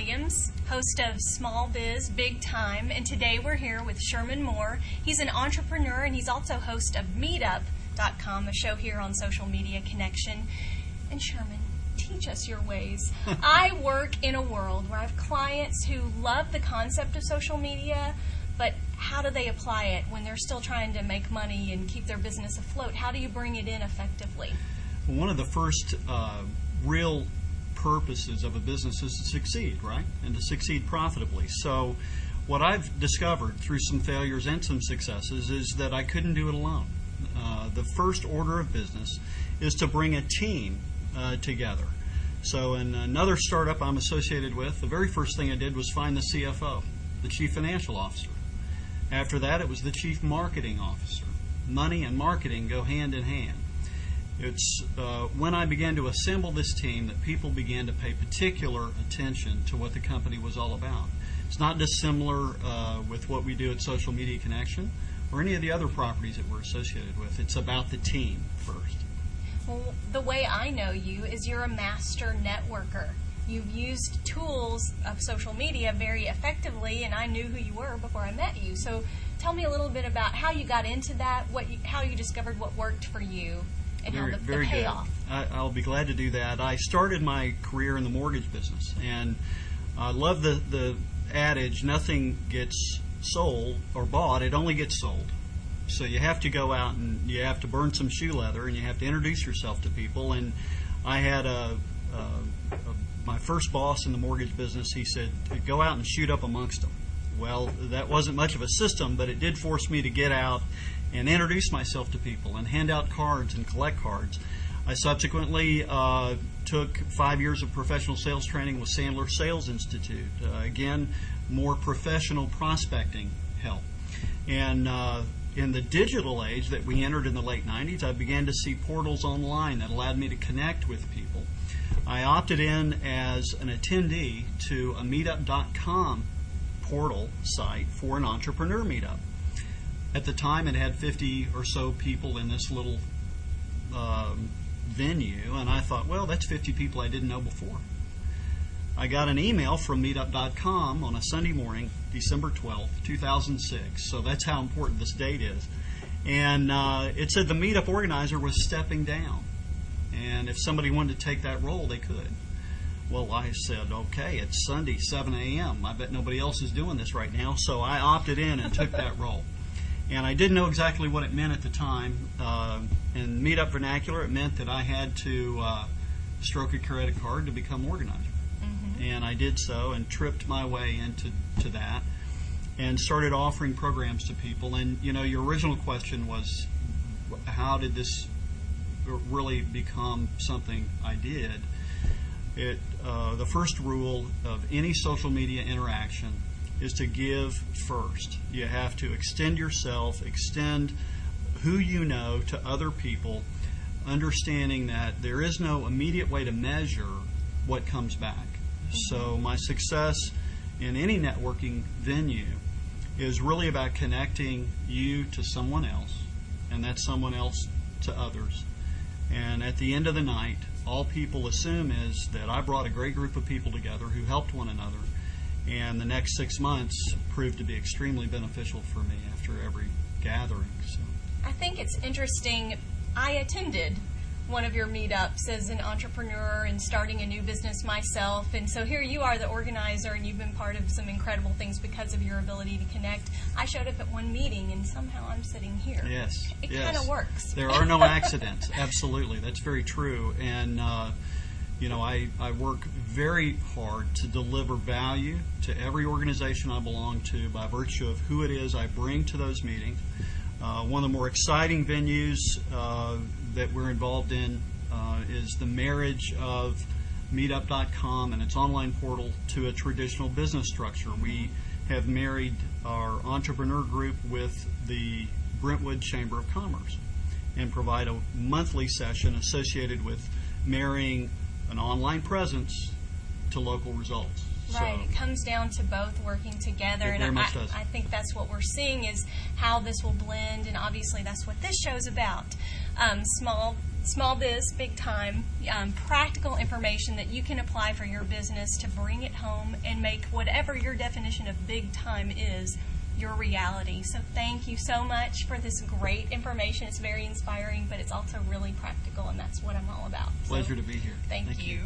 Williams, host of Small Biz Big Time, and today we're here with Sherman Mohr. He's an entrepreneur and he's also host of Meetup.com, a show here on Social Media Connection. And Sherman, teach us your ways. I work in a world where I have clients who love the concept of social media, but how do they apply it when they're still trying to make money and keep their business afloat? How do you bring it in effectively? One of the first real purposes of a business is to succeed, right? And to succeed profitably. So what I've discovered through some failures and some successes is that I couldn't do it alone. The first order of business is to bring a team together. So in another startup I'm associated with, the very first thing I did was find the CFO, the Chief Financial Officer. After that, it was the Chief Marketing Officer. Money and marketing go hand in hand. It's when I began to assemble this team that people began to pay particular attention to what the company was all about. It's not dissimilar with what we do at Social Media Connection or any of the other properties that we're associated with. It's about the team first. Well, the way I know you is you're a master networker. You've used tools of social media very effectively, and I knew who you were before I met you. So tell me a little bit about how you got into that, how you discovered what worked for you, and how the payoff. I'll be glad to do that. I started my career in the mortgage business, and I love the adage, nothing gets sold or bought, it only gets sold. So you have to go out and you have to burn some shoe leather and you have to introduce yourself to people. And I had my first boss in the mortgage business, he said, go out and shoot up amongst them. Well, that wasn't much of a system, but it did force me to get out and introduce myself to people and hand out cards and collect cards. I subsequently took 5 years of professional sales training with Sandler Sales Institute. Again, more professional prospecting help. And in the digital age that we entered in the late 90s, I began to see portals online that allowed me to connect with people. I opted in as an attendee to a Meetup.com portal site for an entrepreneur meetup. At the time, it had 50 or so people in this little venue, and I thought, well, that's 50 people I didn't know before. I got an email from Meetup.com on a Sunday morning, December 12th, 2006, so that's how important this date is. And it said the meetup organizer was stepping down, and if somebody wanted to take that role, they could. Well, I said, okay, it's Sunday, 7 a.m. I bet nobody else is doing this right now, so I opted in and took that role. And I didn't know exactly what it meant at the time. In Meetup vernacular, it meant that I had to stroke a credit card to become organizer. Mm-hmm. And I did so and tripped my way into that and started offering programs to people. And, you know, your original question was, how did this really become something I did? The first rule of any social media interaction is to give first. You have to extend yourself, extend who you know to other people, understanding that there is no immediate way to measure what comes back. Mm-hmm. So my success in any networking venue is really about connecting you to someone else, and that someone else to others. And at the end of the night, all people assume is that I brought a great group of people together who helped one another. And the next 6 months proved to be extremely beneficial for me after every gathering. So I think it's interesting. I attended one of your meetups as an entrepreneur and starting a new business myself. And so here you are, the organizer, and you've been part of some incredible things because of your ability to connect. I showed up at one meeting, and somehow I'm sitting here. Yes. It kind of works. There are no accidents. Absolutely. That's very true. And you know, I work very hard to deliver value to every organization I belong to by virtue of who it is I bring to those meetings. One of the more exciting venues that we're involved in is the marriage of Meetup.com and its online portal to a traditional business structure. We have married our entrepreneur group with the Brentwood Chamber of Commerce and provide a monthly session associated with marrying an online presence to local results. Right, So, it comes down to both working together, It and very much does. I think that's what we're seeing is how this will blend, and obviously that's what this show's about. Small Small Biz, Big Time, practical information that you can apply for your business to bring it home and make whatever your definition of big time is your reality. So thank you so much for this great information. It's very inspiring, but it's also really practical, and that's what I'm all about. Pleasure to be here. Thank you.